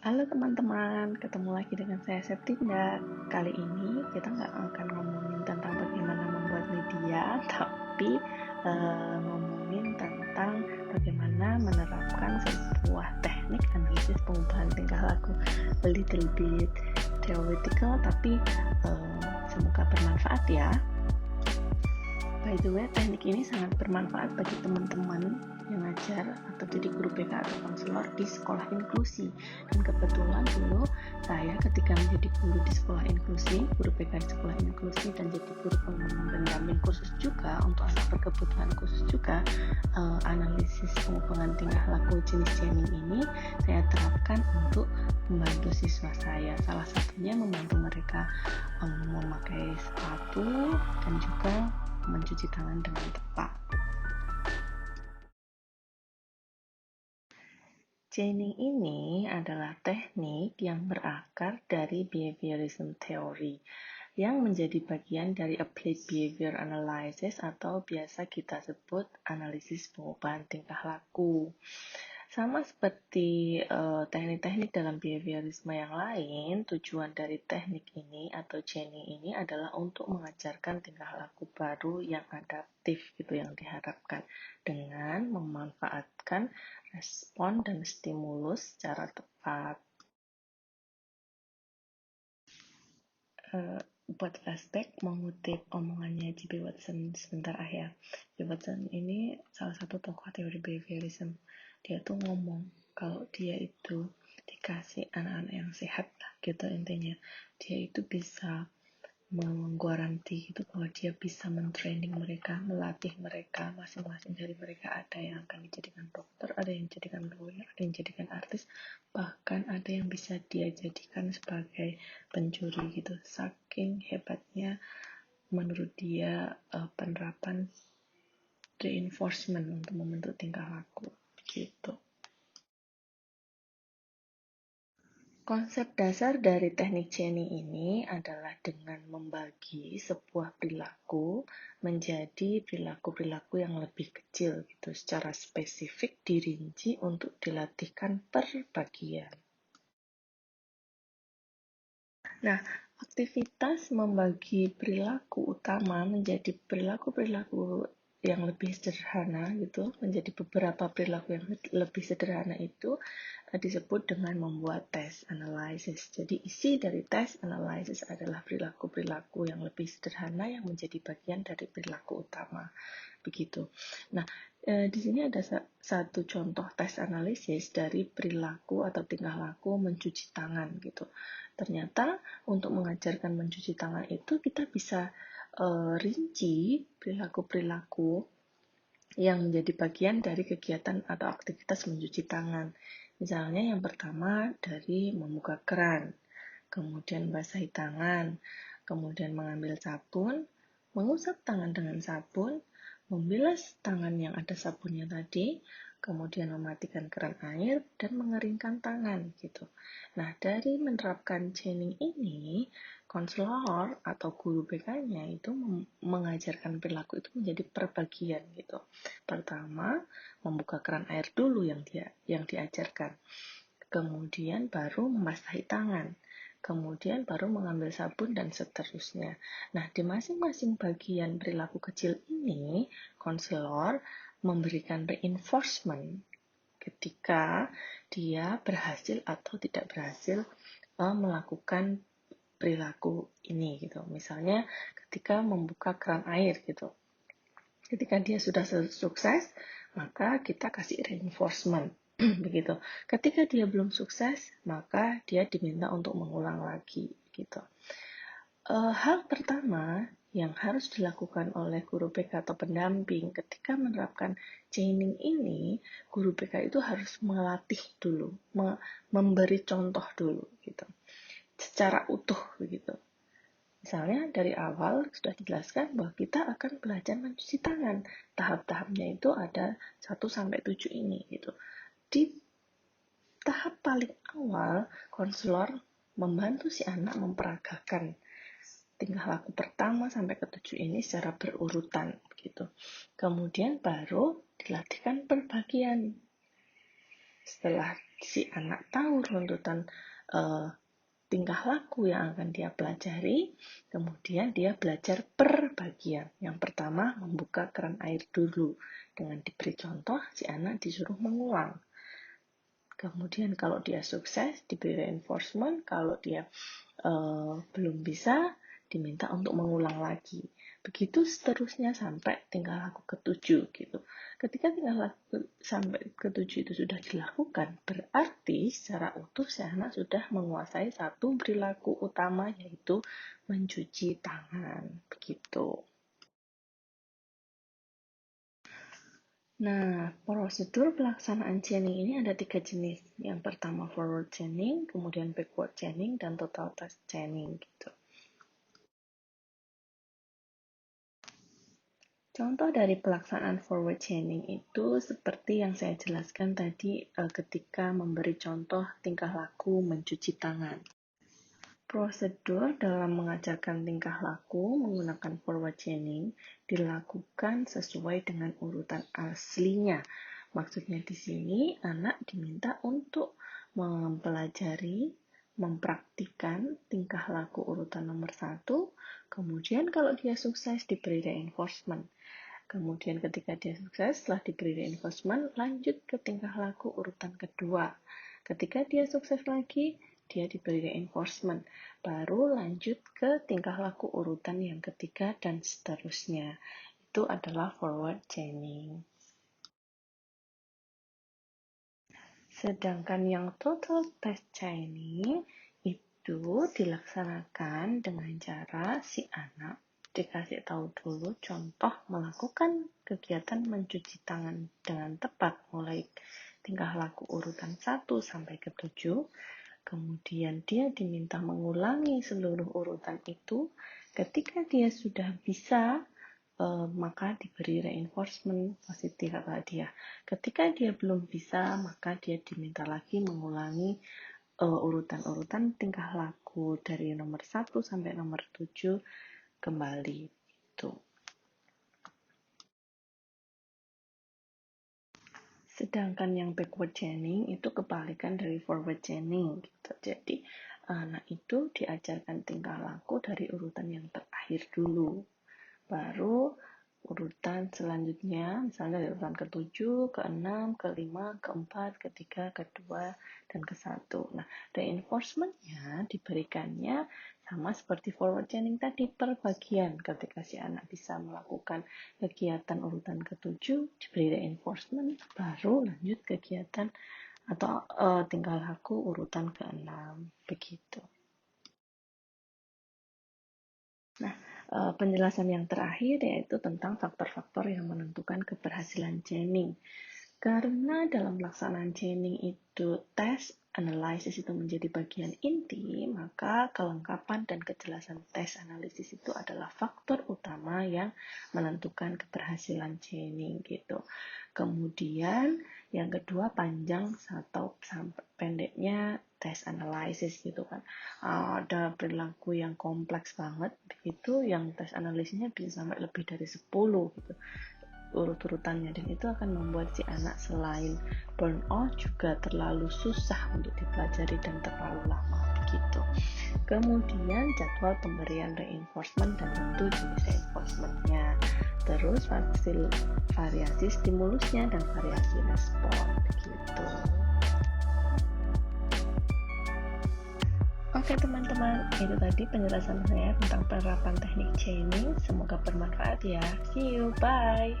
Halo teman-teman, ketemu lagi dengan saya Septinda. Kali ini kita nggak akan ngomongin tentang bagaimana membuat media, tapi ngomongin tentang bagaimana menerapkan sebuah teknik analisis pengubahan tingkah laku. A little bit theoretical, tapi semoga bermanfaat ya. By the way, teknik ini sangat bermanfaat bagi teman-teman yang ngajar atau jadi guru BK atau konselor di sekolah inklusi. Dan kebetulan dulu saya ketika menjadi guru di sekolah inklusi, guru BK di sekolah inklusi dan jadi guru pendamping khusus juga untuk anak berkebutuhan khusus juga, analisis pengubahan tingkah laku jenis jamming ini saya terapkan untuk membantu siswa saya. Salah satunya membantu mereka memakai sepatu dan juga mencuci tangan dengan tepat. Chaining ini adalah teknik yang berakar dari behaviorism theory yang menjadi bagian dari applied behavior analysis atau biasa kita sebut analisis pengubahan tingkah laku. Sama seperti teknik-teknik dalam behaviorisme yang lain, tujuan dari teknik ini atau chaining ini adalah untuk mengajarkan tingkah laku baru yang adaptif gitu yang diharapkan dengan memanfaatkan respon dan stimulus secara tepat. Buat flashback, mengutip omongannya J.B. Watson sebentar ya. J.B. Watson ini salah satu tokoh teori behaviorism. Dia tuh ngomong kalau dia itu dikasih anak-anak yang sehat lah gitu intinya, dia itu bisa menggaranti gitu bahwa dia bisa mentraining mereka, melatih mereka, masing-masing dari mereka ada yang akan dijadikan dokter, ada yang dijadikan lawyer, ada yang dijadikan artis, bahkan ada yang bisa dia jadikan sebagai pencuri gitu. Saking hebatnya menurut dia penerapan reinforcement untuk membentuk tingkah laku gitu. Konsep dasar dari teknik chaining ini adalah dengan membagi sebuah perilaku menjadi perilaku-perilaku yang lebih kecil gitu, secara spesifik dirinci untuk dilatihkan per bagian. Nah, aktivitas membagi perilaku utama menjadi perilaku-perilaku yang lebih sederhana gitu, menjadi beberapa perilaku yang lebih sederhana itu disebut dengan membuat tes analisis. Jadi isi dari tes analisis adalah perilaku-perilaku yang lebih sederhana yang menjadi bagian dari perilaku utama. Begitu. Nah, di sini ada satu contoh tes analisis dari perilaku atau tingkah laku mencuci tangan gitu. Ternyata untuk mengajarkan mencuci tangan itu kita bisa rinci perilaku-perilaku yang menjadi bagian dari kegiatan atau aktivitas mencuci tangan. Misalnya yang pertama dari membuka keran, kemudian basahi tangan, kemudian mengambil sabun, mengusap tangan dengan sabun, membilas tangan yang ada sabunnya tadi, kemudian mematikan keran air, dan mengeringkan tangan gitu. Nah, dari menerapkan chaining ini, konselor atau guru BK-nya itu mengajarkan perilaku itu menjadi perbagian gitu. Pertama, membuka keran air dulu yang diajarkan. Kemudian baru membasahi tangan. Kemudian baru mengambil sabun dan seterusnya. Nah, di masing-masing bagian perilaku kecil ini, konselor memberikan reinforcement ketika dia berhasil atau tidak berhasil melakukan perilaku ini gitu. Misalnya ketika membuka keran air gitu. Ketika dia sudah sukses, maka kita kasih reinforcement. Begitu. Ketika dia belum sukses, maka dia diminta untuk mengulang lagi gitu. Hal pertama yang harus dilakukan oleh guru BK atau pendamping ketika menerapkan chaining ini, guru BK itu harus melatih dulu, memberi contoh dulu gitu. Secara utuh begitu. Misalnya dari awal sudah dijelaskan bahwa kita akan belajar mencuci tangan. Tahap-tahapnya itu ada 1-7 ini gitu. Di tahap paling awal, konselor membantu si anak memperagakan tingkah laku pertama sampai ke-7 ini secara berurutan gitu. Kemudian baru dilatihkan perbagian. Setelah si anak tahu runtutan tingkah laku yang akan dia pelajari, kemudian dia belajar per bagian. Yang pertama, membuka keran air dulu. Dengan diberi contoh, si anak disuruh mengulang. Kemudian kalau dia sukses, diberi reinforcement. Kalau dia belum bisa, diminta untuk mengulang lagi. Begitu seterusnya sampai tingkah laku ke-7 gitu. Ketika tingkah laku sampai ke-7 itu sudah dilakukan, berarti secara utuh si anak sudah menguasai satu perilaku utama, yaitu mencuci tangan. Begitu. Nah, prosedur pelaksanaan chaining ini ada 3 jenis. Yang pertama forward chaining, kemudian backward chaining, dan total task chaining gitu. Contoh dari pelaksanaan forward chaining itu seperti yang saya jelaskan tadi ketika memberi contoh tingkah laku mencuci tangan. Prosedur dalam mengajarkan tingkah laku menggunakan forward chaining dilakukan sesuai dengan urutan aslinya. Maksudnya di sini anak diminta untuk mempelajari, mempraktikkan tingkah laku urutan nomor 1, kemudian kalau dia sukses diberi reinforcement. Kemudian ketika dia sukses, setelah diberi reinforcement, lanjut ke tingkah laku urutan kedua. Ketika dia sukses lagi, dia diberi reinforcement. Baru lanjut ke tingkah laku urutan yang ketiga dan seterusnya. Itu adalah forward chaining. Sedangkan yang total task chaining itu dilaksanakan dengan cara si anak dikasih tahu dulu contoh melakukan kegiatan mencuci tangan dengan tepat mulai tingkah laku urutan 1 sampai ke 7. Kemudian dia diminta mengulangi seluruh urutan itu. Ketika dia sudah bisa, maka diberi reinforcement positif pada dia. Ketika dia belum bisa, maka dia diminta lagi mengulangi urutan-urutan tingkah laku dari nomor 1 sampai nomor 7 kembali itu. Sedangkan yang backward chaining itu kebalikan dari forward chaining gitu. Jadi anak itu diajarkan tingkah laku dari urutan yang terakhir dulu. Baru urutan selanjutnya, misalnya dari urutan ke-7, ke-6, ke-5, ke-4, ke-3, ke-2, dan ke-1. Nah, reinforcement-nya diberikannya sama seperti forward chaining tadi per bagian. Ketika si anak bisa melakukan kegiatan urutan ke-7, diberi reinforcement, baru lanjut kegiatan atau tingkah laku urutan ke-6. Begitu. Nah, penjelasan yang terakhir yaitu tentang faktor-faktor yang menentukan keberhasilan chaining. Karena dalam pelaksanaan chaining itu tes analisis itu menjadi bagian inti, maka kelengkapan dan kejelasan tes analisis itu adalah faktor utama yang menentukan keberhasilan chaining gitu. Kemudian yang kedua panjang atau pendeknya tes analisis gitu kan. Ada perilaku yang kompleks banget begitu, yang tes analisisnya bisa sampai lebih dari 10 gitu urut-urutannya, dan itu akan membuat si anak selain burnout juga terlalu susah untuk dipelajari dan terlalu lama begitu. Kemudian jadwal pemberian reinforcement dan tentu jenis reinforcementnya, terus variasi stimulusnya dan variasi respon begitu. Oke teman-teman, itu tadi penjelasan saya tentang penerapan teknik chaining. Semoga bermanfaat ya. See you, bye.